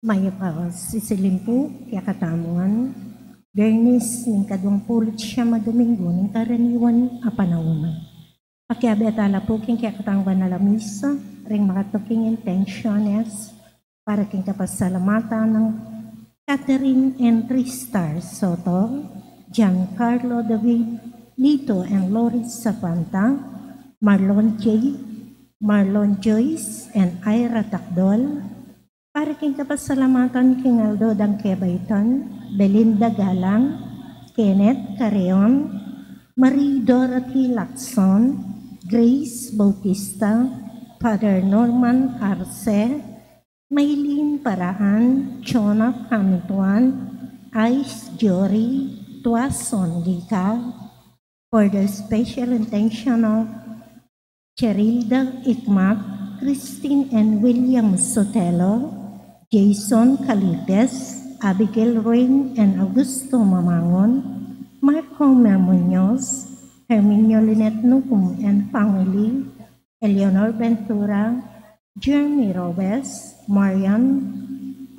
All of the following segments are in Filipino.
Maya pa sisilimpu, kaya katamuan, Bernis, ning kadwang pulot siya madomingo, ning karaniwan apanaunan. Pakiabetala po king kaya katangwan na lamisa, ring makatuking intentiones, para king kapasalamatan ng Catherine and Tristar Soto, Giancarlo David, Lito and Loris Zapanta, Marlon Joyce, and Ira Takdol, para king kapasalamatan king Aldo Dangkebaitan, Belinda Galang, Kenneth Carreon, Marie Dorothy Lacson, Grace Bautista, Father Norman Arce, Maylene Paraan, Chona Hamilton, Ice Jory, Tuason Lika, for the special intention of Cherilda Ikmat, Christine and William Sotelo, Jason Calites, Abigail Ruin and Augusto Mamangon, Marco Muñoz, Herminio Lynette Nukum and family, Eleanor Ventura, Jeremy Robes, Marian,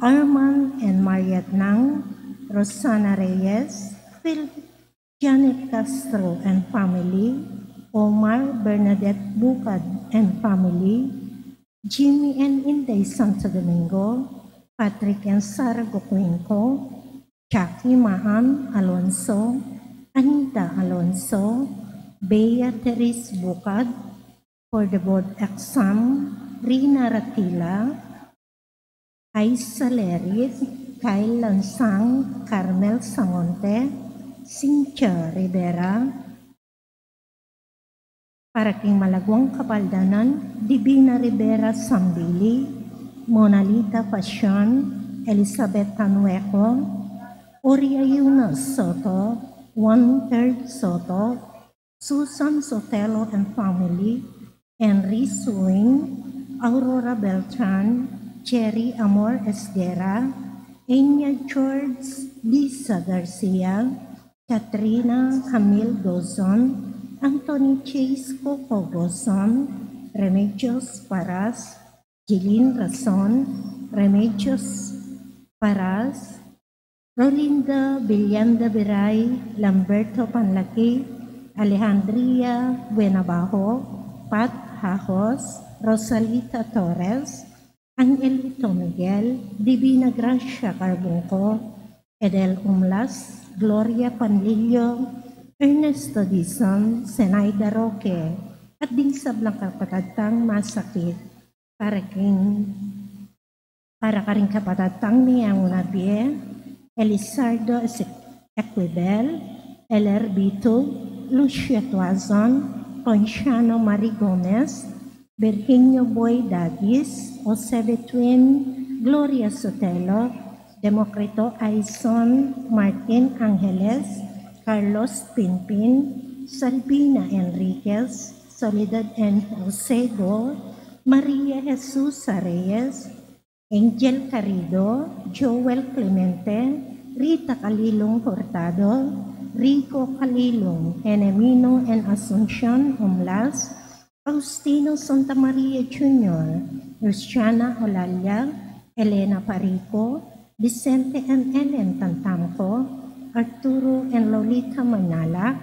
Arman and Mariette Nang, Rosana Reyes, Phil, Janet Castro and family, Omar Bernadette Bucad and family, Jimmy and Inday Santo Domingo, Patrick and Sarah Gocuenco, Jackie Maham Alonso, Anita Alonso, Bea Teres Bucad, for the board exam, Rina Ratila, Aisa Leris, Kyle Lansang, Carmel Sangonte, Cynthia Rivera, para king Malagwang Kapaldanan, Divina Rivera Sambili, Monalita Passion, Elizabeth Tanueco, Oria Yunus Soto, 1/3 Soto, Susan Sotelo and family, Henry Suing, Aurora Beltran, Cherry Amor Esdera, Enya George, Lisa Garcia, Katrina Camille Gozon, Anthony Chase Coco Gozon, Remedios Paras, Jilin Rason, Remedios Paras, Rolinda Villanda Biray, Lamberto Panlaki, Alejandria Buenabajo, Pat Hajos, Rosalita Torres, Angelito Miguel, Divina Gracia Carbunco, Edel Umlas, Gloria Panlillo, Ernesto Dizon, Senaida Roque, at din sa Blancapatatang Masakit, para karing kapatatang niya unabie, Elisardo Equibel, Eler Bito, Lucia Tuazon, Ponciano Marie Gomez, Virginio Boy Dagis, Jose Betwin, Gloria Sotelo, Democrito Aison, Martin Angeles, Carlos Pinpin, Salvina Enriquez, Soledad N. Josego, Maria Jesus Reyes, Angel Carido, Joel Clemente, Rita Calilong Hurtado, Rico Calilong, Enemino and Asuncion Umlas, Faustino Santa Maria Jr., Luciana Olalia, Elena Parico, Vicente and Ellen Tantamco, Arturo and Lolita Manala,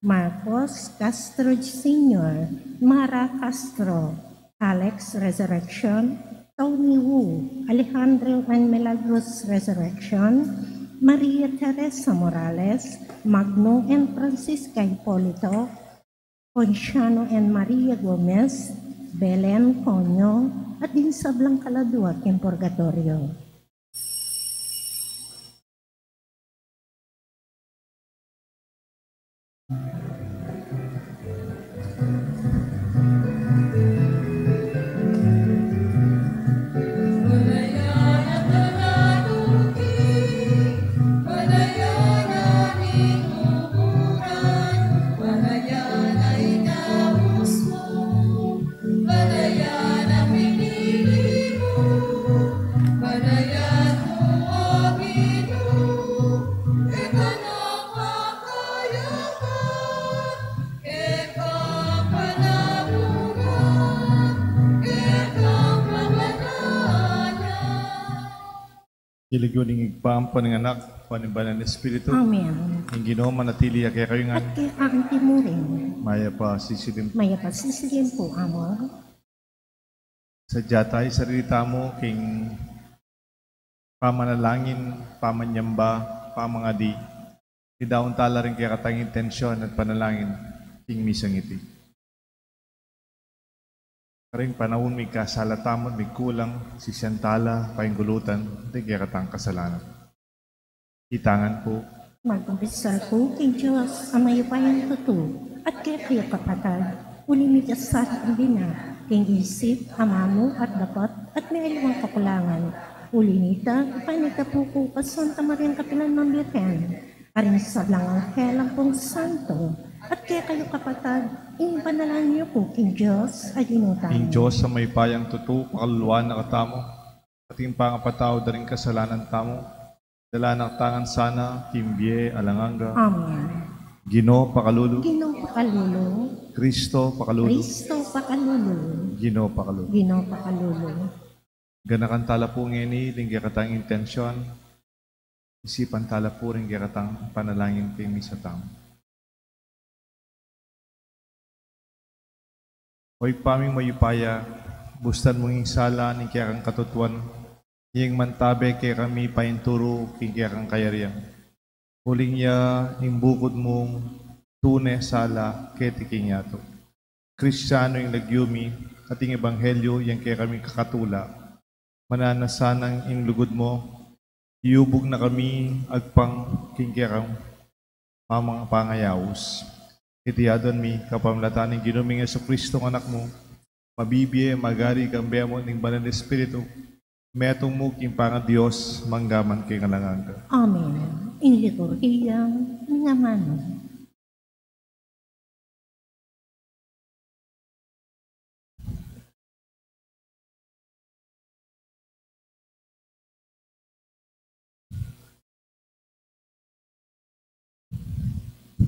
Marcos Castro Sr., Mara Castro, Alex Resurrection, Tony Wu, Alejandro and Milagros Resurrection, Maria Teresa Morales, Magno and Francisca Hipolito, Ponciano and Maria Gomez, Belen Conyo, at din sa Blancaladua, King Purgatorio. Padayana pinili mo, padayana Kiligyoning igpaampo ng anak, panimbalan ng Espiritu, Amen. ang Ginoo manatili kay kayo nga, At kay ang timurin, maya pa sisilim. maya pasisilim po, amor. Sadya tayo sarita mo, king pamanalangin, pamanyamba, pamangadi. Idaon tala rin kay katang intensyon at panalangin, king misang iti. Karing panahon may kasalatamon, may kulang, sisyantala, painggulutan, hindi kay katang kasalanan. Itangan po, Mag-umpisa po kay Diyos ang mayupayang totoo at kaya kayo kapatid, ulimit sa bina, kay isip, amamo at dapat at may alawang kakulangan. Ulinita, panita po ko Santa Maria Kapilan ng Birhen, aring sa blangang helang pong santo, at kaya kayo kapatid, in panalan niyo po kay Diyos ay inutan. king Diyos sa may payang tutu, pakaluluan na katamo, at king pangapataw da rin kasalanan tamo, dala ng tangan sana, kimbye, alanganga, Amen. Ginoo pakalulu, Ginoo pakalulo, Kristo pakalulu, Kristo pakalulo, Ginoo pakalulu. Ginoo pakalulo. Ganakan tala po ngini, lingga katang intensyon, isipan tala po rin katang panalangin kay misa tamo. Hoy paming mayupaya, bustan mong sala ni kaya kang katutuan, iyang mantabe kay kami painturo kaya kang kayariyan. Huling niya, bukod mong tune sala kay tiking yato. Kristiyano yung nagyumi at yung ebanghelyo yung kaya kami kakatula. Mananasanang yung lugod mo, iubog na kami agpang kingkirang mamang pangayawos. Itiyadon mi kapamlatan ng ginuming Yesu Kristo ng anak mo, mabibiye, magari kang bemo ng banal na Espiritu, metong mo king panga Diyos, manggaman kay kalanganga. Amen. In liturgia nga man.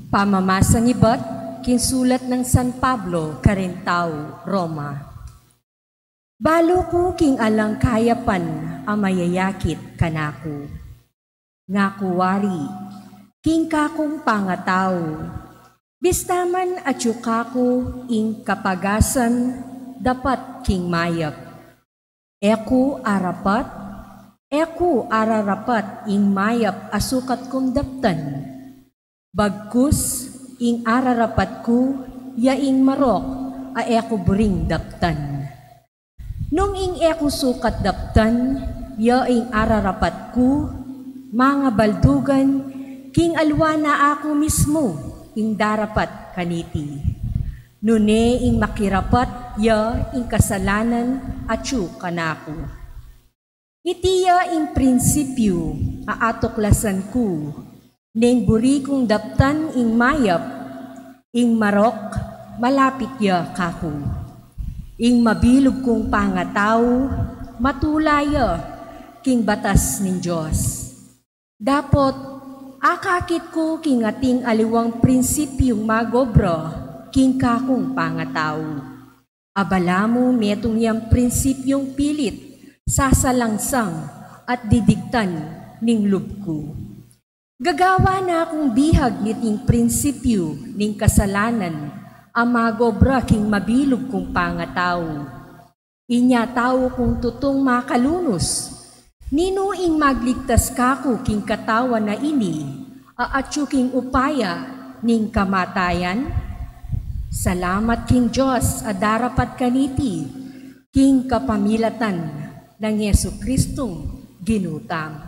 Pamamasang iba't kinsulat ng San Pablo, Carintao, Roma. Balo ko king alang kayapan ang mayayakit kanako. Ngakuwari, king kakong pangataw. Bistaman at yukako ing kapagasan dapat king mayap. Eku ararapat ing mayap asukat kong daptan. Bagkus, ing ararapat ko, yaing marok, a eko buring daptan. Nung ing eko sukat daptan, yaing ararapat ko, mga baldugan, king alwa na ako mismo, ing darapat kaniti. Nune ing makirapat, ya ing kasalanan, atyu kanako. Itiya ing prinsipyo, aatoklasan ko, neng buri kong daptan ing mayap, ing marok, malapit ya kako. Ing mabilog kong pangataw, matulaya, king batas ning Diyos. Dapot, akakit ko king ating aliwang prinsipyong magobra, king kakong pangataw. Abala mo metong yang prinsipyong pilit, sasalangsang at didiktan ning lubko. Gagawa na akong bihag niting prinsipyo ning kasalanan, ang magobra king mabilog kong pangataw. Inya tao kong tutong makalunos, nino ing magligtas kako king katawan na ini, aatyo king upaya ning kamatayan. Salamat king Diyos a darapat kaniti, king kapamilatan ng Yesu Kristong ginutam.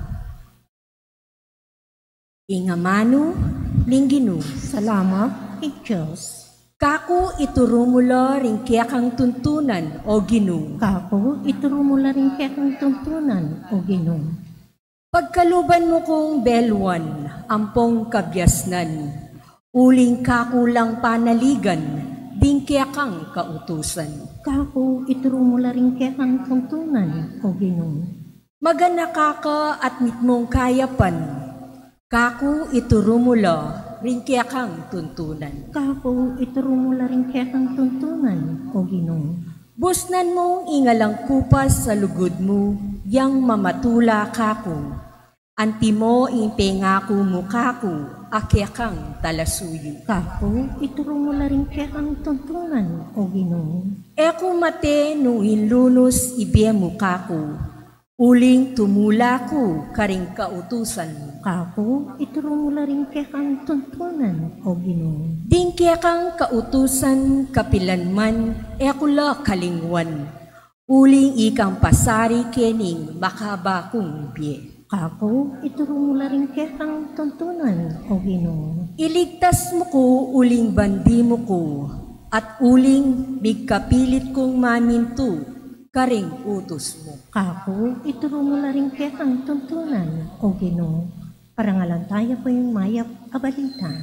Ingamano, lingginu, Salamat kay Diyos. kako iturumula rin kaya kang tuntunan o ginu. Kako, ituro mo la rin kaya kang tuntunan o Ginoo. Pagkaluban mo kong belwan, ampong kabyasnan, uling kakulang panaligan, ding kaya kang kautusan. Kako, ituro mo la rin kaya kang tuntunan o Ginoo. Maganaka ka at mitmong kayapan, kako iturumula rin kaya kang tuntunan. Kako, ituro mo la rin kaya kang tuntunan o Ginoo. Busnan mong ingalang kupas sa lugod mo, yang mamatula kako, Antimo impengako mukaku, akyakang talasuyo. Kako, ituro mo la rin kayakang tuntunan, o Ginoo. Eko mate no inlunos ibye mukaku, uling tumula ko karing kautusan mo. Kako, ituro mo la rin kayakang tuntunan, o Ginoo. Dingkyakang kautusan kapilanman, eko la kalingwan, uling ikang pasari kening makaba kong biye. Kako, ituro mo la rin kayakang tuntunan, o Ginoo. Iligtas mo ko uling bandi mo ko, at uling bigkapilit kong maminto, karing utos mo. Kako, ituro mo la rin kayakang tuntunan, o Ginoo. Parangalan tayo po yung mayap abalita.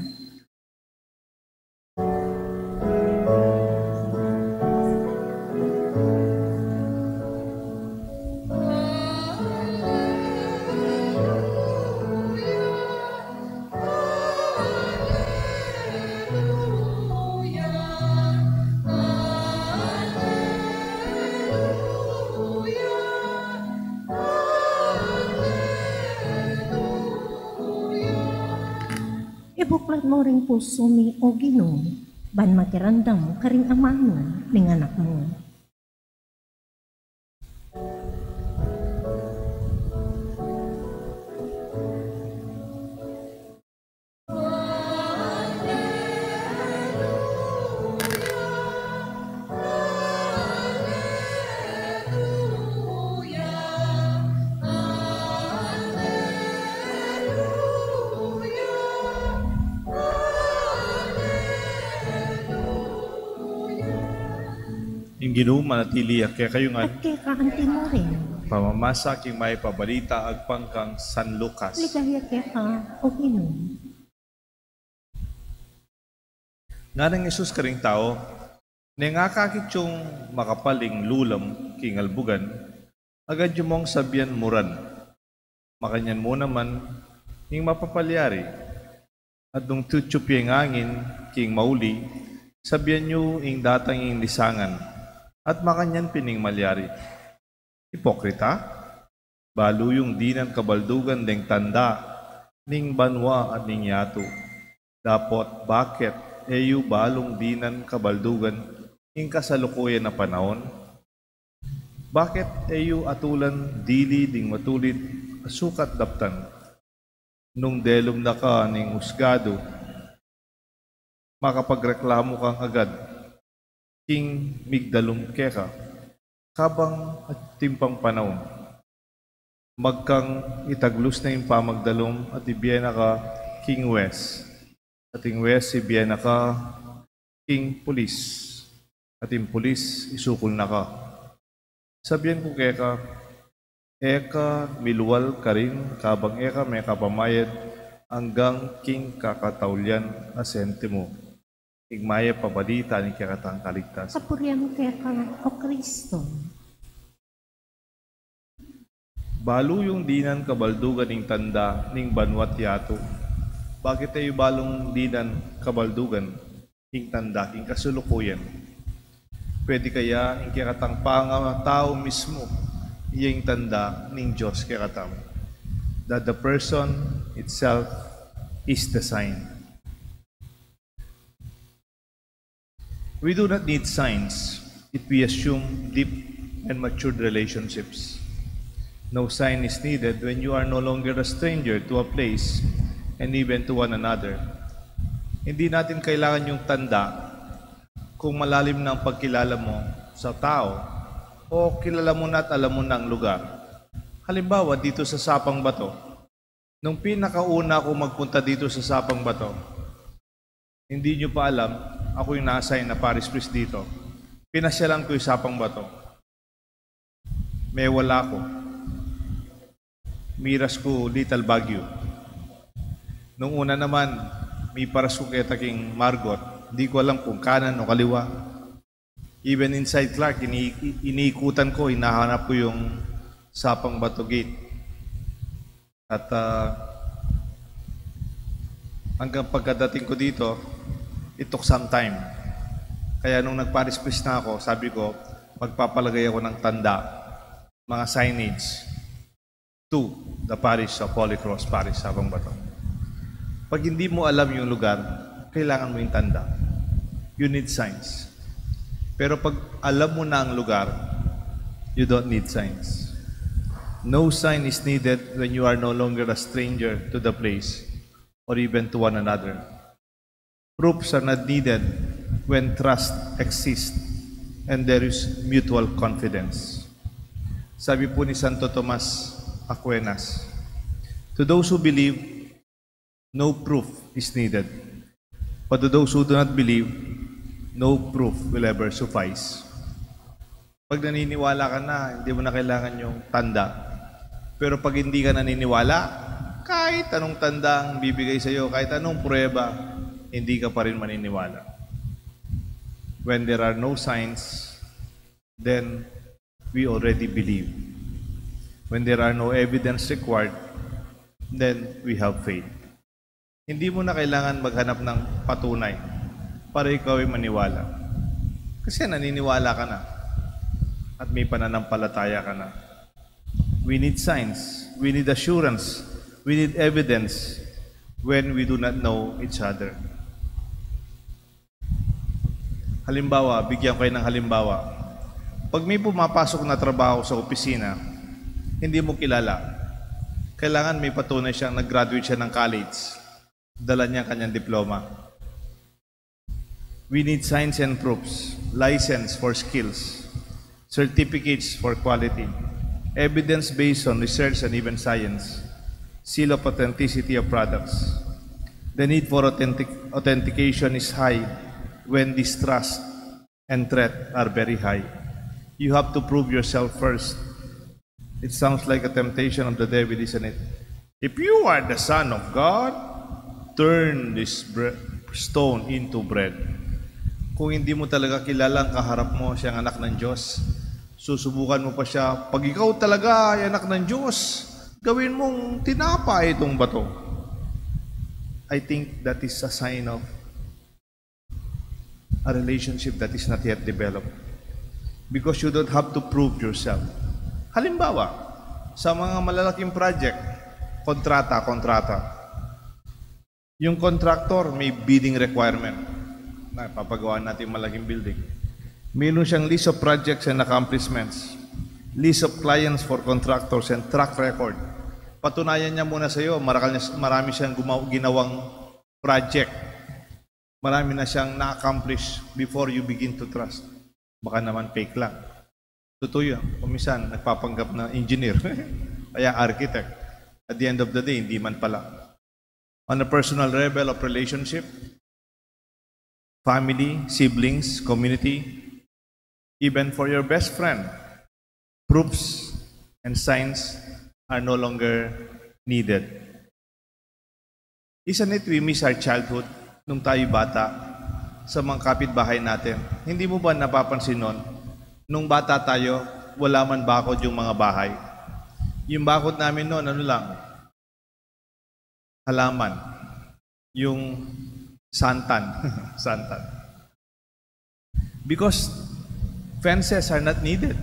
Ibuklat mo rin puso mi, o Ginoo, ban matirandam karing ama mo, ning anak mo. Ing Ginoo manatili kaya kayo nga At kaya kaanti mo rin, pamamasa king may pabalita agpangkang San Lucas. ligaya kaya ka, o Ginoo. Nga ng Isus karing tao, nangakakit yung makapaling lulam king albugan, agad yung mong sabyan muran. Makanyan mo naman, ing mapapalyari. At nung tutsup yung angin, king mauli, sabyan nyo ing datang ing lisangan. At makanyan pining malyari. Hipokrita, balo yung dinan kabaldugan deng tanda, ning banwa at ning yato. Dapot bakit eyu balong dinan kabaldugan ing kasalukuyan na panahon? Bakit eyu atulan dili ding matulit sukat daptan? Nung delom na ka ning husgado, makapagreklamo kang agad, king migdalom keka, kabang at timpang panahon. Magkang itaglus na yung pamagdalom at ibiyena ka king West. At ing West ibiyena ka king Police. At ing Police isukol na ka. Sabihan ko keka, eka miluwal ka rin, kabang eka may kapamayad, hanggang king kakataulian asente mo. Igmaya pabalita ni kakatang kaligtas. Kapurihan kaya ka, o Kristo. Balo yung dinan kabaldugan ning tanda ning banwat yato. Bakit tayo balong dinan kabaldugan ning tanda king kasulukuyan? Pwede kaya ing kakatang tao mismo iyang tanda ning Diyos kakatam. That the person itself is the sign. We do not need signs if we assume deep and matured relationships. No sign is needed when you are no longer a stranger to a place and even to one another. Hindi natin kailangan yung tanda kung malalim na ang pagkilala mo sa tao o kilala mo na at alam mo na ang lugar. Halimbawa, dito sa Sapang Bato. Nung pinakauna ako magpunta dito sa Sapang Bato, hindi nyo pa alam, ako yung na-assign na parish priest dito. Pinasyalan ko yung Sapang Bato. May wala ko. Miras ko Little Baguio. Nung una naman, may paras ko kaya taking Margot. Hindi ko alam kung kanan o kaliwa. Even inside Clark, iniikutan ko, hinahanap ko yung Sapang Bato Gate. At hanggang pagkadating ko dito, it took some time. Kaya nung nag-parish priest na ako, sabi ko, magpapalagay ako ng tanda, mga signage. 2, the parish of Holy Cross Parish, Sabang Bato. Pag hindi mo alam yung lugar, kailangan mo yung tanda. You need signs. Pero pag alam mo na ang lugar, you don't need signs. No sign is needed when you are no longer a stranger to the place or even to one another. Proofs are not needed when trust exists and there is mutual confidence. Sabi po ni Santo Tomas Aquinas, to those who believe, no proof is needed. But to those who do not believe, no proof will ever suffice. Pag naniniwala ka na, hindi mo na kailangan yung tanda. Pero pag hindi ka naniniwala, kahit anong tanda ang bibigay sa iyo, kahit anong prueba, hindi ka pa rin maniniwala. When there are no signs, then we already believe. When there are no evidence required, then we have faith. Hindi mo na kailangan maghanap ng patunay para ikaw ay maniwala. Kasi naniniwala ka na at may pananampalataya ka na. We need signs, we need assurance, we need evidence when we do not know each other. Halimbawa, bigyan ko kayo ng halimbawa. Pag may pumapasok na trabaho sa opisina, hindi mo kilala. Kailangan may patunay siyang nag-graduate siya ng college. Dala niya kanyang diploma. We need signs and proofs, license for skills, certificates for quality, evidence based on research and even science, seal of authenticity of products. The need for authentication is high when distrust and threat are very high. You have to prove yourself first. It sounds like a temptation of the devil, isn't it? If you are the Son of God, turn this stone into bread. Kung hindi mo talaga kilala ang kaharap mo, siyang anak ng Diyos, susubukan mo pa siya, pag ikaw talaga ay anak ng Diyos, gawin mong tinapa itong bato. I think that is a sign of a relationship that is not yet developed. Because you don't have to prove yourself. Halimbawa, sa mga malalaking project, kontrata. Yung contractor may bidding requirement. Na papagawa natin malaking building. Mayroon siyang list of projects and accomplishments, list of clients for contractors and track record. Patunayan niya muna sa iyo, marami siyang ginawang project. Marami na siyang na-accomplish before you begin to trust. Baka naman fake lang. Totoo yun. Kumisan, nagpapanggap na engineer. Kaya architect. At the end of the day, hindi man pala. On a personal level of relationship, family, siblings, community, even for your best friend, proofs and signs are no longer needed. Isn't it we miss our childhood nung tayo bata sa mga kapitbahay natin? Hindi mo ba napapansin nun? Nung bata tayo, wala man bakod yung mga bahay. Yung bakod namin noon, ano lang? Halaman. Yung santan. Santan. Because fences are not needed.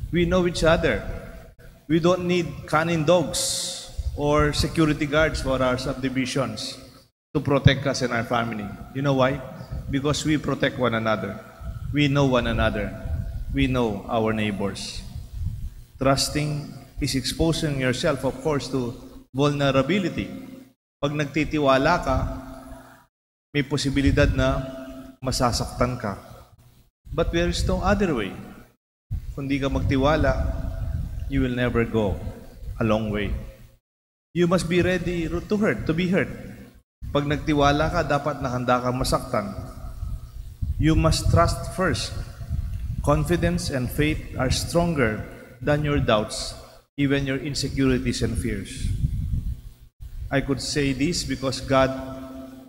We know each other. We don't need canine dogs or security guards for our subdivisions to protect us and our family. You know why? Because we protect one another. We know one another. We know our neighbors. Trusting is exposing yourself, of course, to vulnerability. Pag nagtitiwala ka, may posibilidad na masasaktan ka. But there is no other way. Kung di ka magtiwala, you will never go a long way. You must be ready to be hurt. Pag nagtiwala ka, dapat nakahanda ka masaktan. You must trust first. Confidence and faith are stronger than your doubts, even your insecurities and fears. I could say this because God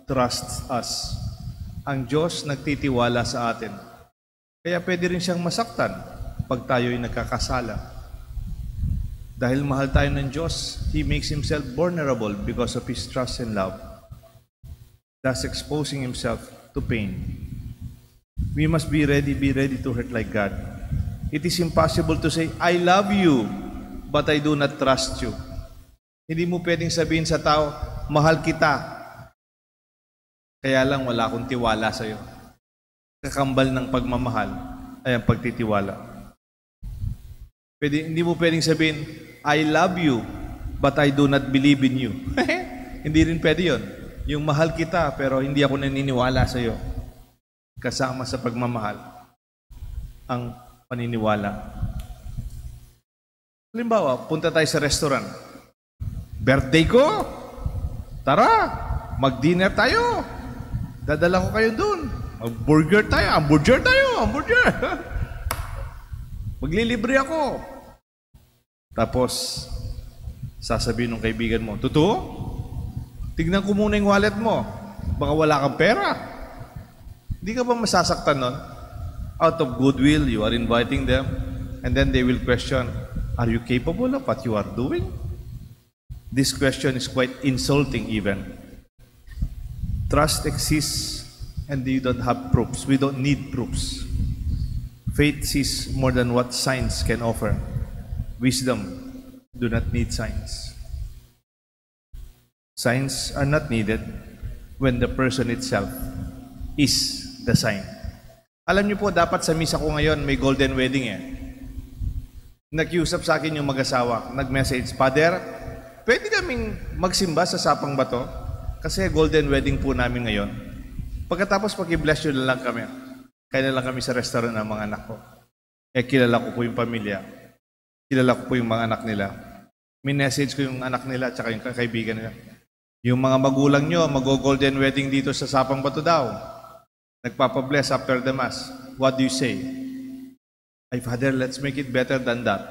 trusts us. Ang Diyos nagtitiwala sa atin. Kaya pwede rin siyang masaktan pag tayo'y nagkakasala. Dahil mahal tayo ng Diyos, He makes Himself vulnerable because of His trust and love, thus exposing Himself to pain. We must be ready to hurt like God. It is impossible to say, I love you, but I do not trust you. Hindi mo pwedeng sabihin sa tao, mahal kita. Kaya lang wala akong tiwala sa iyo. Kakambal ng pagmamahal ay ang pagtitiwala. Hindi mo pwedeng sabihin, I love you, but I do not believe in you. Hindi rin pwede yun. Yung mahal kita, pero hindi ako naniniwala sa iyo. Kasama sa pagmamahal ang paniniwala. Halimbawa, punta tayo sa restaurant. Birthday ko! Tara! Mag-dinner tayo! Dadala ko kayo dun. Mag-burger tayo! Hamburger tayo! Hamburger! Maglilibre ako. Tapos, sasabihin ng kaibigan mo, totoo? Tignan ko muna yung wallet mo. Baka wala kang pera. Hindi ka ba masasaktan nun? Out of goodwill, you are inviting them, and then they will question, are you capable of what you are doing? This question is quite insulting even. Trust exists, and you don't have proofs. We don't need proofs. Faith sees more than what science can offer. Wisdom do not need science. Signs are not needed when the person itself is the sign. Alam niyo po, dapat sa misa ko ngayon may golden wedding eh. Nakiusap sa akin yung mag-asawa, nag-message, Father, pwede kaming magsimba sa Sapang Bato? Kasi golden wedding po namin ngayon. Pagkatapos pag-i-bless nyo na lang kami. Kaya na lang kami sa restaurant ng mga anak ko. Eh, kilala ko po yung pamilya. Kilala ko po yung mga anak nila. Minessage ko yung anak nila at yung kaibigan nila. Yung mga magulang nyo, mag-golden wedding dito sa Sapang Bato daw. Nagpapabless after the Mass. What do you say? Ay, Father, let's make it better than that.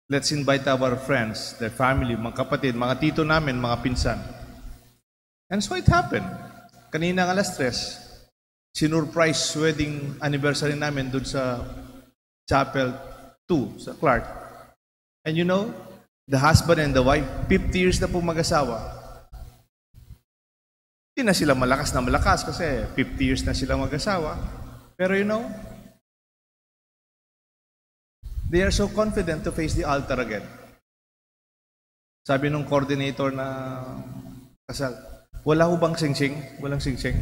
Let's invite our friends, their family, mga kapatid, mga tito namin, mga pinsan. And so it happened. Kanina ng alas 3, sinurprise wedding anniversary namin doon sa Chapel 2, sa Clark. And you know, the husband and the wife, 50 years na po mag-asawa. Hindi na sila malakas kasi 50 years na sila mag-asawa. Pero you know, they are so confident to face the altar again. Sabi nung coordinator na kasal, wala ho bang singsing? Walang singsing.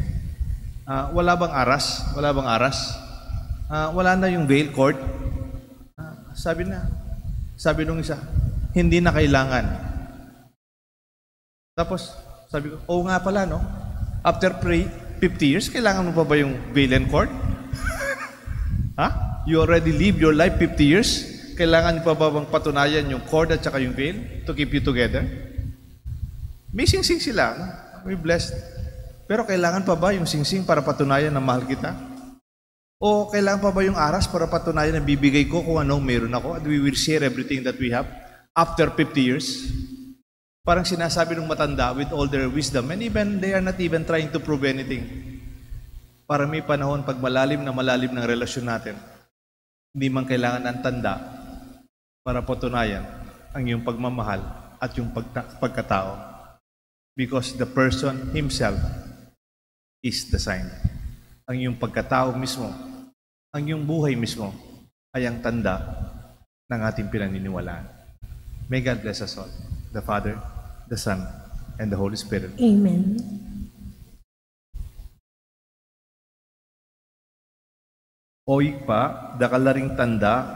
Wala bang aras? Wala bang aras? Wala na yung veil cord? Sabi nung isa, hindi na kailangan. Tapos, sabi ko, oo nga pala, no? After 50 years, kailangan mo pa ba yung veil and cord? You already live your life 50 years? Kailangan pa ba bang patunayan yung cord at saka yung veil to keep you together? May singsing sila. We're blessed. Pero kailangan pa ba yung singsing para patunayan na mahal kita? O kailangan pa ba yung aras para patunayan na bibigay ko kung anong meron ako and we will share everything that we have after 50 years? Parang sinasabi ng matanda with all their wisdom and even they are not even trying to prove anything. Para may panahon pag malalim ng relasyon natin, hindi man kailangan ng tanda para patunayan ang iyong pagmamahal at yung pagkatao. Because the person himself is the sign. Ang iyong pagkatao mismo, ang iyong buhay mismo, ay ang tanda ng ating pinaniniwalaan. May God bless us all. The Father, the Son, and the Holy Spirit. Amen. Oy pa, dakalaring tanda,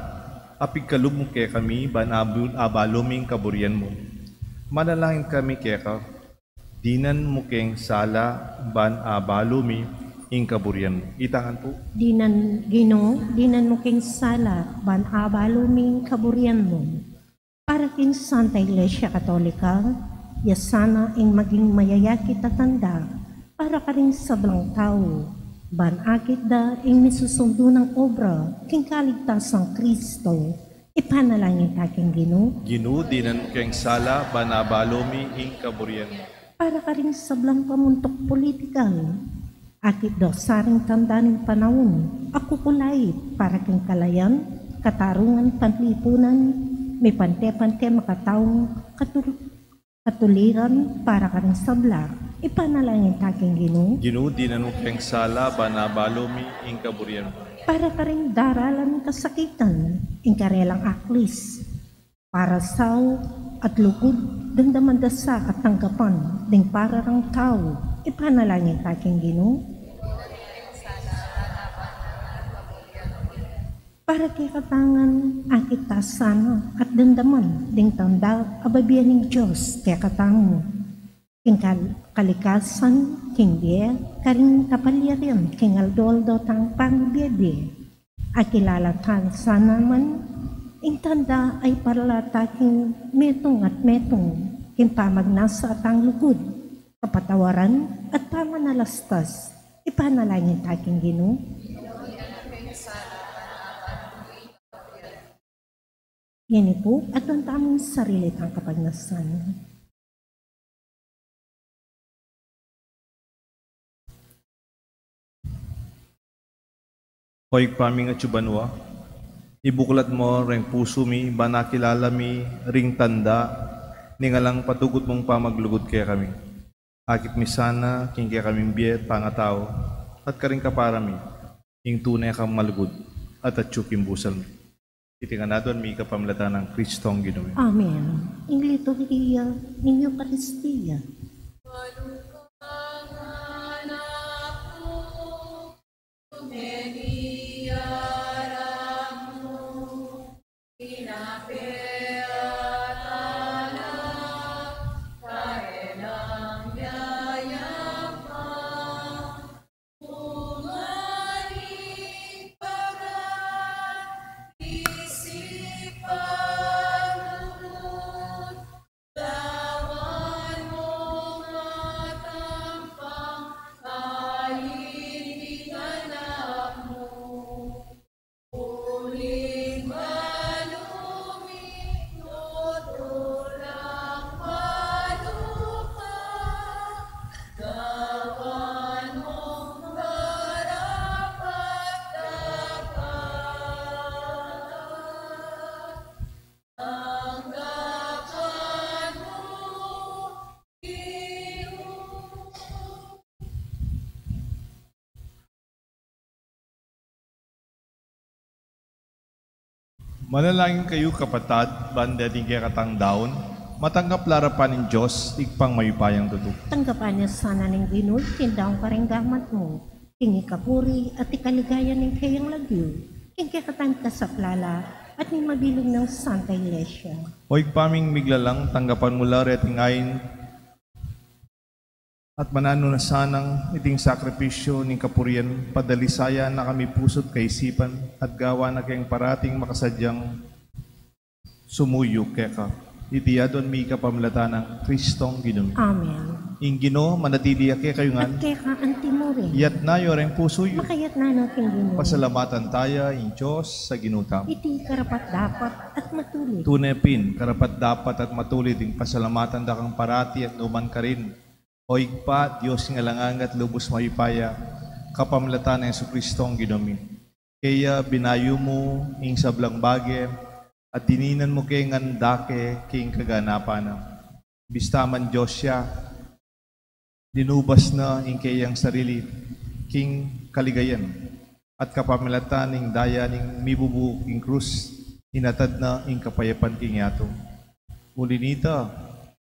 apig kalubong kaya kami, banabul abaluming kaburian mo. Manalangin kami kaya ka, dinan mo keng sala, ban abalumi, ing kaburian mo. Itangan po. Dinan mo king sala, ban abaluming kaburian mo. Para king Santa Iglesia Katolika, yasana ing maging mayayakit at tanda, para ka rin sablang tao, ban akit da ing misusundo ng obra, king kaligtasang Kristo, ipanalangin taking Ginoo, dinan mo keng sala, ban abalumi, ing kaburian mo. Para ka rin sablang pamuntok politikal, akit daw saring tanda ng panahon, ako kulay, para king kalayan, katarungan, panlipunan, may pante-pante makataong katuliran, para ka rin sabla, ipanalangin taking Ginoo, dinan mo keng sala, ban abalumi, ing kaburian mo. Para ka rin daralan ng kasakitan, ing karelang aklis, para saw at lugod damdaman dasa at tanggapan ding para rang tao ipanalangin taking Ginoo. Para kay katangan akit tasana at damdaman ding tanda ababian ng Diyos kaya katango. King kalikasan, king dia, karing kapalirin, king aldoldo tang pangbiyadi. Akilalatan sana man, ing tanda ay paralataking metong at metong, king pamagnasa at ang lugod, kapatawaran at pamanalastas, ipanalangin taking Ginoo. Yan po, at ang tamang sarili kang kapagnasan. Hoy paming at subanwa, ibuklat mo ring puso mi, ba nakilala mi, ring tanda, ningalang patugot mong pamaglugod kaya kami. Akit mi sana, king kaya kaming biyet, pangatao, at karing kaparami, ing tunay kang malugod, at atsukim busal mi. Itingan natin mi kapamlatan ng Kristong Ginoo. Amen. Ing liturgia ng Eucharistia. Manalangin kayo kapatad, banda din kaya katang daon, matanggap larapan ng Diyos, igpang mayupayang tutok. Tanggapan niya sana ng Ginoo, tindaong karinggamat mo, king ikapuri at ikaligayan ng kayang lagyo, king kakatang kasaplala at may mabilog ng Santa Iglesia. O igpaming miglalang, tanggapan mula retingayin at manano na sanang iting sakripisyo ning kapurian, padalisaya na kami pusot kaisipan at gawa na kayong parating makasadyang sumuyo keka. Itiyadon mi kapamlatan ng Kristong Ginoo. Amen. Ing Ginoo, manatiliya kaya kayo At ngan, kaya ka ang timore, yat na yoreng puso yo. makayat na natin Ginoo. Pasalamatan tayo, ing Diyos, sa ginutam. Iti karapat dapat at matuloy. Tunepin, karapat dapat at matuloy ding pasalamatan da kang parati at numan ka rin. O igpa, Diyos nga langang at lubos mayupaya, kapamlatan ng Jesucristong Ginoo. Kaya binayo mo ing sablang bagay, at dininan mo kay ngandake king kaganapan. Bistaman Diyos siya, dinubas na ing kayang sarili, king kaligayan, at kapamlatan ing daya ning mibubu ing krus, inatad na ing kapayapan king yato. Muli nita,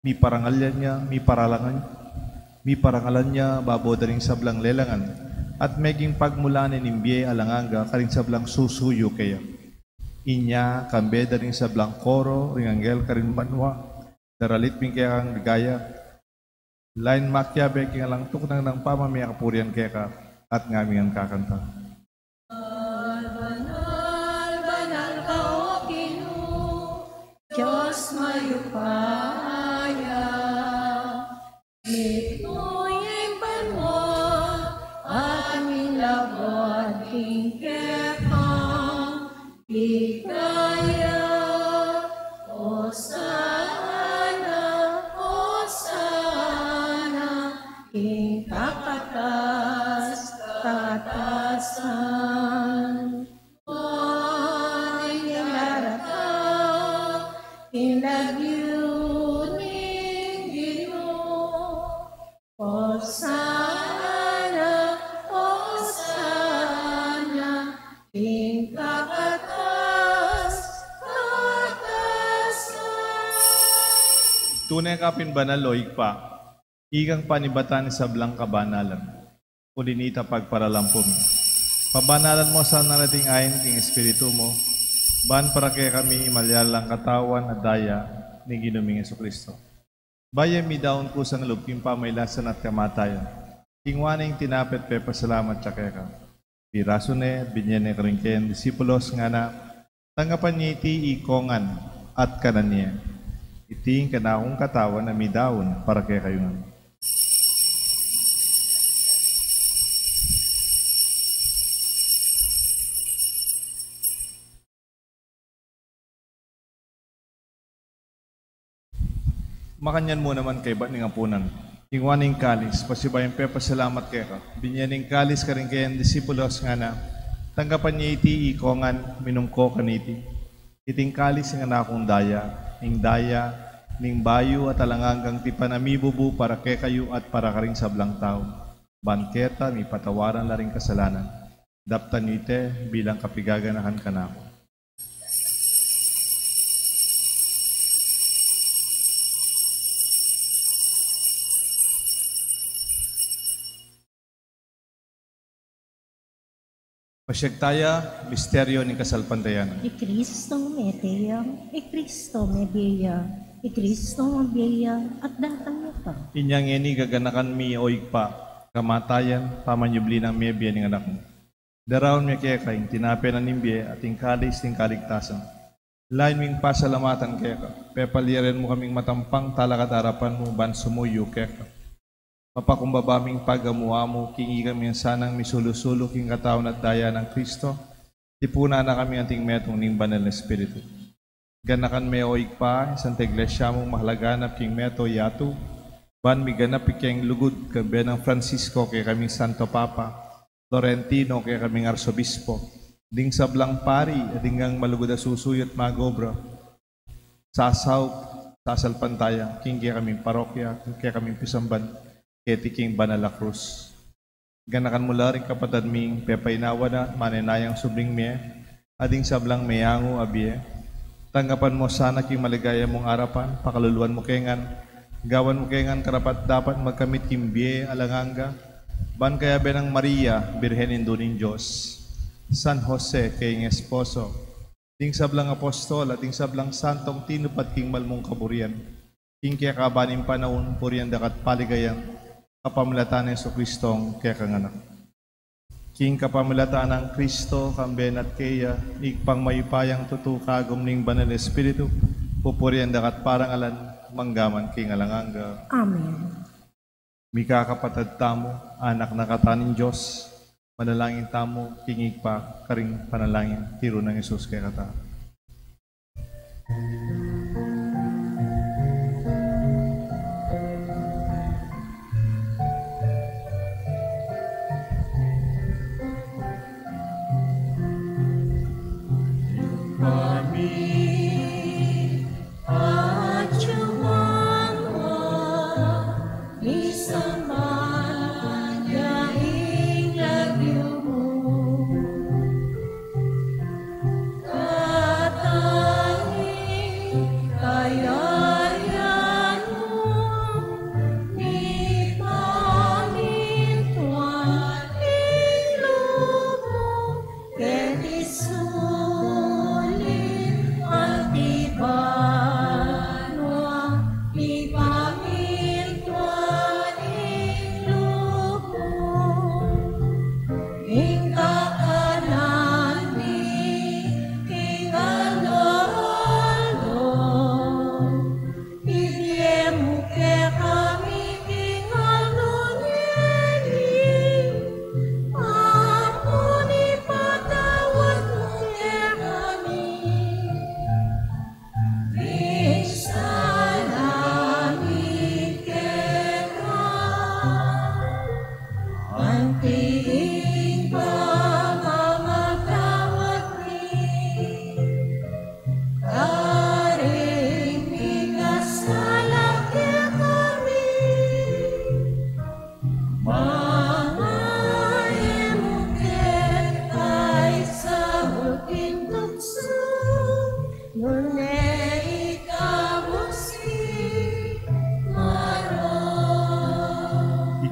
mi parangalyan niya, mi parangalan niya, baboda ring sablang lelangan, at meging pagmulanin nimbiye alanganga, karing sablang susuyo kaya. Inya, kambeda ring sablang koro, ring anggel karing manwa, daralit ping kaya kang ligaya, lain makyabe king alang tuknang ng pamamaya kapurian kaya ka, at ngaming ang kakanta. Banal ka o Ginoo, Diyos mayupaya, mituyeng banwa, aming labot king kekang, ikaya, Osana, king kakatas, katasan. Inagyuning Ginoo, Osana, Osana, ing kakatas, katasan. Tunay kapin banaloy pa, igang panibatan sa blang kabanalan. Ulinita pagparalampom. Pabanalan mo sa narating ayon king Espiritu mo, ban para kaya kami imalyalang katawan at daya ni Ginuming Jesucristo. Bayan mi daon ko sang loob king pamaylasan at kamatayan. Kingwaning tinapet pe pasalamat siya kaya ka. Piraso ne, binyan ne karing kayan disipulos nga na, tanggapan niya iti ikongan at kanan niya. Iting kanakong katawan na midawon para kaya kayo nga. Makanyan mo naman kay ba't ng apunan. Ingwaning kalis, pasibayan pe pasalamat kaya ka. Binyaning kalis ka rin kayan disipulos nga na, tanggapan niya iti ikongan, minumko kaniti. Iting kalis nga na akong daya, ning bayo at alangangang tipanamibubu para kay kayo at para ka rin sa blang tao. Banketa, may patawaran na rin kasalanan. Daptan niyo ite bilang kapigaganahan ka na ako. Pasyagtaya, misteryo ng kasalpantayanan. I Kristo meteyang, I Kristo mebeya, I Kristo mabeya, at datang ito. Inyang ini gaganakan mi oig pa, kamatayan, pamanyubli ng mebya ng anak mo. Daraon mi kaya kaing tinape na nimbye at ingkalis ting kaligtasan. Lain ming pasalamatan kaya ka, pepaliren mo kaming matampang talakat harapan mo, ban sumuyo kaya ka. Mapakumbabaming pagamuha mo, kingi kami sanang misulusulo king katawan at daya ng Kristo, tipuna na kami anting metong ning banal na Espiritu. Ganakan may oig pa, isang iglesia mong mahalaganap king meto yatu, ban mi ganap iking lugod kabe ng Francisco kay kaming Santo Papa, Florentino kay kaming Arsobispo, ding sablang pari, adingang malugod na susuyot magobra, sasalpantaya, king kay kaming parokya, kay kaming pisamban, ketiking Banala Cruz. Ganakan mula rin kapatad ming pepainawa na maninayang subling miye, ading sablang mayango abye. Tanggapan mo sana king maligaya mong arapan, pakaluluan mo kengan, gawan mo kengan karapat dapat magkamit kimbiye alanganga, ban kaya benang Maria, Birhen Induning Diyos, San Jose kayong esposo, ding sablang apostol at ding sablang santong tinupat king malmong kaburian, king kaya kabaning panahon, puriyan dakat paligayang, kapamilatan ng Jesucristong kaya kanganak. King kapamilatan ng Kristo, kamben at kaya, ikpang mayupayang tutukagom ning banal na Espiritu, pupurian dakat parang alan, manggaman king alanganga. Amen. Mika kapatad tamo, anak na kataning Diyos, manalangin tamo, kingig pa, karing panalangin, tiro ng Isus kaya kata.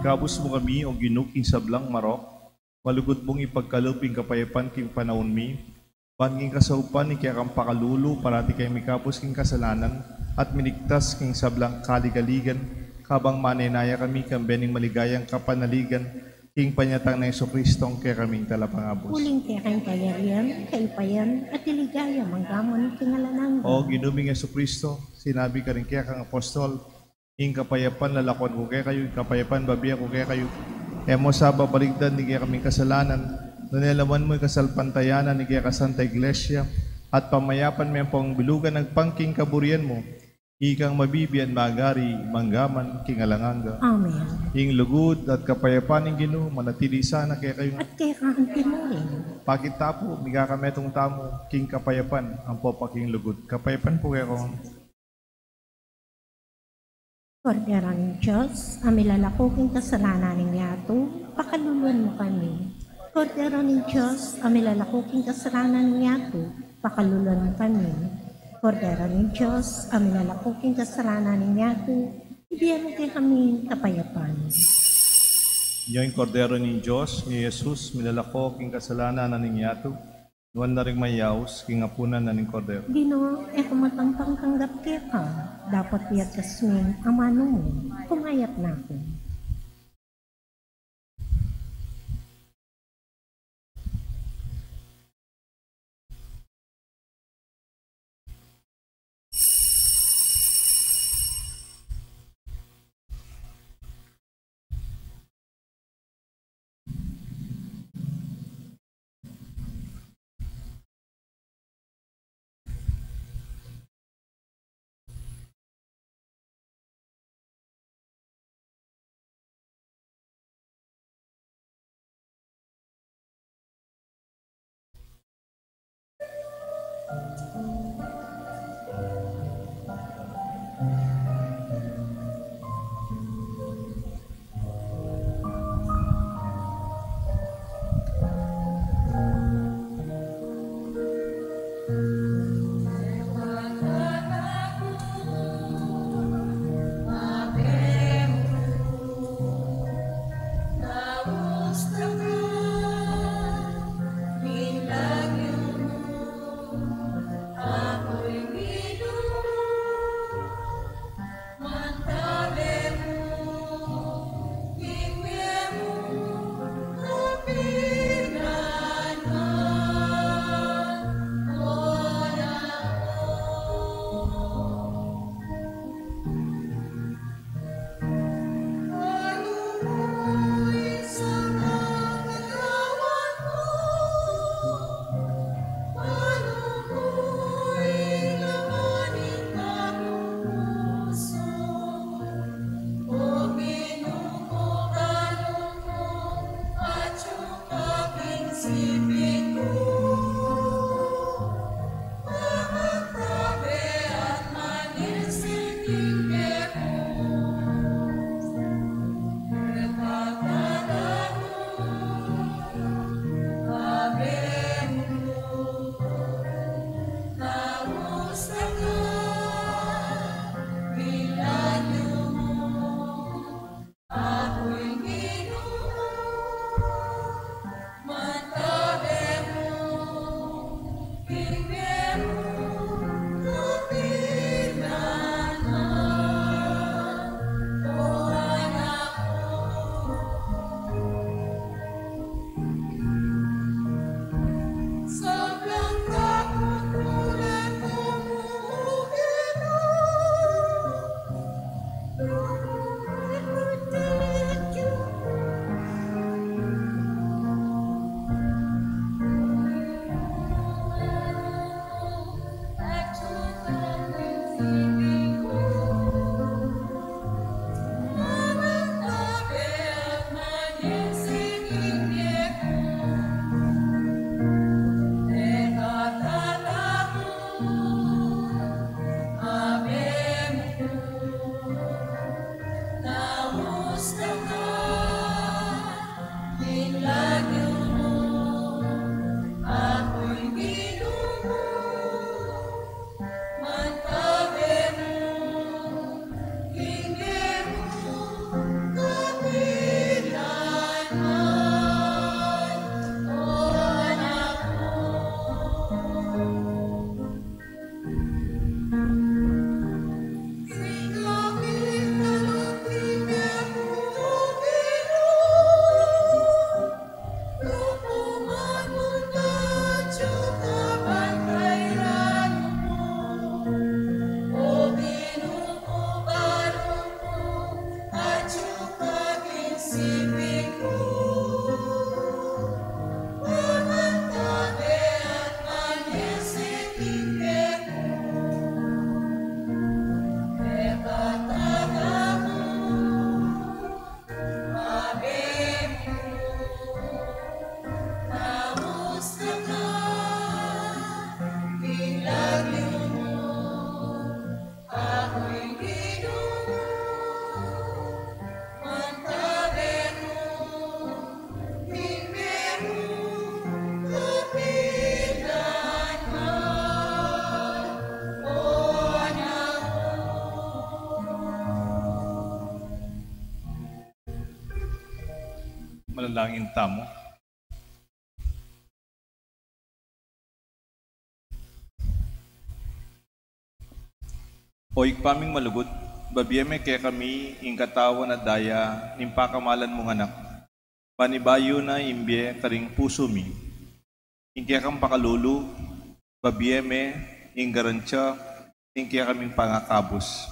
Ikabos mo kami o ginuking sablang marok, malugod mong ipagkaluping kapayapan king panahon mi, banging kasaupan ni kaya kang pakalulu, parati kay mikapos king kasalanan, at miniktas king sablang kaligaligan, kabang manenaya kami kang bening maligayang kapanaligan, king panyatang na Jesucristong kaya kaming talapangabos. Uling kaya kang kayarian, kaipayan, at iligaya manggamon kingalanang. O ginuming Jesucristo, sinabi ka rin kaya kang apostol, ing kapayapan lalakon ko kaya kayo, kapayapan babiya ko kaya kayo. Emo sa babaligdan ni kaya kaming kasalanan, nanilaman mo kasalpantayanan ni kaya kasanta iglesia, at pamayapan mo pong bilugan ng pangking kaburian mo, ikang mabibiyan magari, manggaman, kingalanganga. Amen. Ing lugod at kapayapan ng Ginoo, manatili sana kaya kayo. At kaya kang timurin. Pakitapo, migakametong tamo, king kapayapan, ang popaking lugod. Kapayapan po kaya kong Kordero ng Diyos, amilalakuking kasalanan ng yato, pakaluluan mo kami. Kordero ng Diyos, amilalakuking kasalanan ng yato, pakaluluan mo kami. Kordero ng Diyos, amilalakuking kasalanan ng yato, ibigyan mo kay kami kapayapan. Yung kordero ni Diyos, ni Jesus, milalako king kasalanan na ninyato, nuwan na rin mayaos, king apunan na ning kordero. Ginoo, kumatang pangkanggap kaya ka, dapat piyat kasmin, amano mo, pumayat na ako. Panalangin tamo. O ikpaming malugod, babiyeme kaya kami ing katawan na daya, nimpakamalan mong anak. Panibayo na imbye karing puso mi. Ing kaya kang pakalulu, babiyeme ing garantya, ing kaya kaming pangakabos.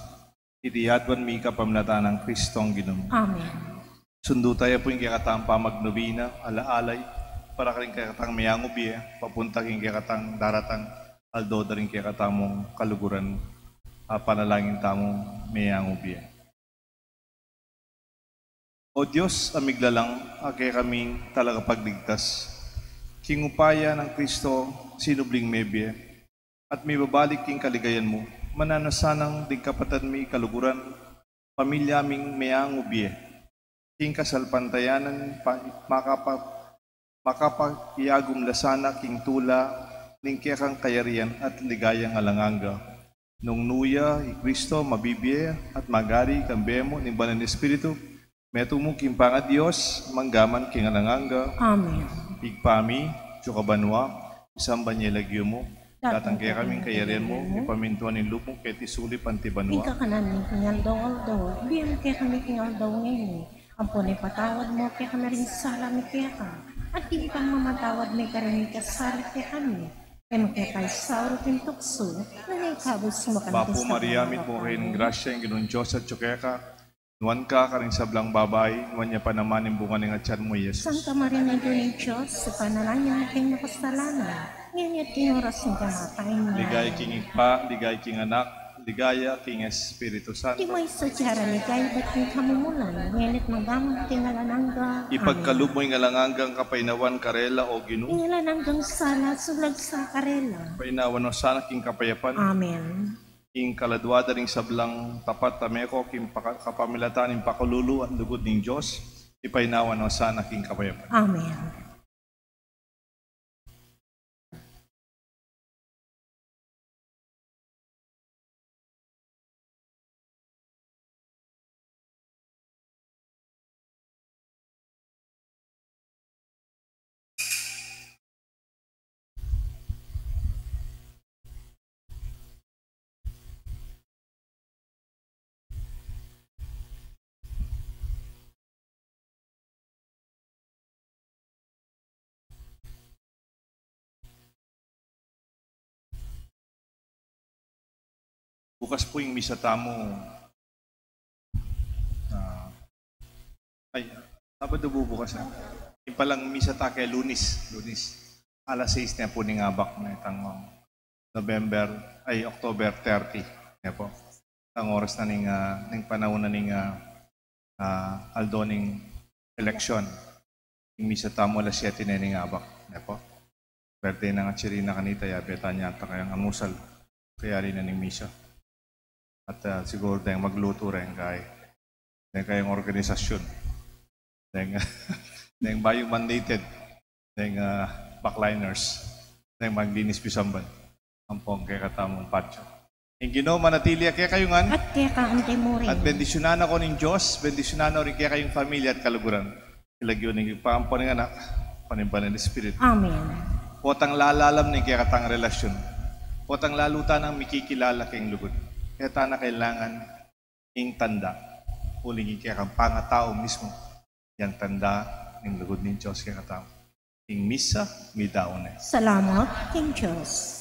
Itiyadwan mi kapamlata ng Kristong Ginoo. Amen. Sundo tayo po yung kaya katang pamagnobina, alaalay, para karing kaya katang mayangubi, papunta king kaya katang daratang aldo da rin kaya katamong kaluguran, panalangin tamong mayangubi. O Diyos, amiglalang, kaya kaming talaga pagligtas. Kingupaya ng Kristo, sinubling mebye, at may babalik king kaligayan mo, mananasanang di kapatid mi kaluguran, pamilya ming mayangubi, king kasalpantayanan, makapagiyagum lasana king tula, ning kaya kayarian at ligayang alanganga. Nung nuya, Kristo, mabibye at magari kambemo ning banal na Espiritu, metumo king panga Diyos, manggaman king alanganga. Amen. Igpami, Chukabanwa, isang banyelagyo mo, datang kaya kaming kayarian mo, ipamintuan ng lupong kaya tisulip ang tibanwa. Ika ka namin kingal daw. Biyam kaya kami kingal daw ngayon. Ampun patawad mo kaya kami rin salami kaya ka. At di pang mamatawad may karin kasali kaya kami. Kaya makakay sauro pintukso, na naikabos mo ka Bapo Maria, mit mo rin grasya yung ginoon Diyos at tsukeka. Nuwan ka karing sablang babay, nuwan niya pa naman yung bunga ng atyan mo, Jesus. Santa Maria na ng Diyos, sa panalangin na kayong nakasalanan, ngayon at kinoras ng kamatay niya. Ligay king Ipa, ligay king Anak, ligaya king Espiritu Santo. Di mo isadyara ligay ba't yung kamumulan, ngayon at manggamang tingalanangga. Ipagkalub mo yung alanganggang kapainawan, karela o ginu. Tingalananggang sala, sulag sa karela. Painawan o sana king kapayapan. Amen. King kaladwada ring sablang tapat tameko, king kapamilatan ng pakululu at lugod ng Diyos. Ipainawan o sana king kapayapan. Amen. Bukas po yung misa tamo. Sabado bukas na. Yung palang misa ta kay Lunis. Alas 6 na po ni ngabak na itang October 30. Yan po. Ang oras na ning panahon na ning aldo ning eleksyon. Yung misa tamo alas 7 na ni ngabak. Yan po. Birthday na nga Chirina kanita, yabeta niya ata kayang anusal. Kaya rin na ning misa. At siguro tayong magluto rin kayong organisasyon. Tayong bayong mandated. Tayong backliners. Tayong maglinis pisamban. Ang pong kaya katamong patyo. Yung Ginoo manatili kaya kayo nga. At kaya ka ang temurin. At bendisyonan ako ng Diyos. Bendisyonan rin kaya kayong pamilya at kaluguran. Ilagyo ng ipampo ng anak. Panimban ng Espiritu. Amen. Potang lalalam ni kaya katang relasyon. Potang laluta ng mikikilala kayong lugod. Kaya na kailangan ing tanda. Uling kaya kang pangatao mismo. Yang tanda ng lugod ng Diyos kaya katao. Ing misa, midaon na. Salamat, King Diyos.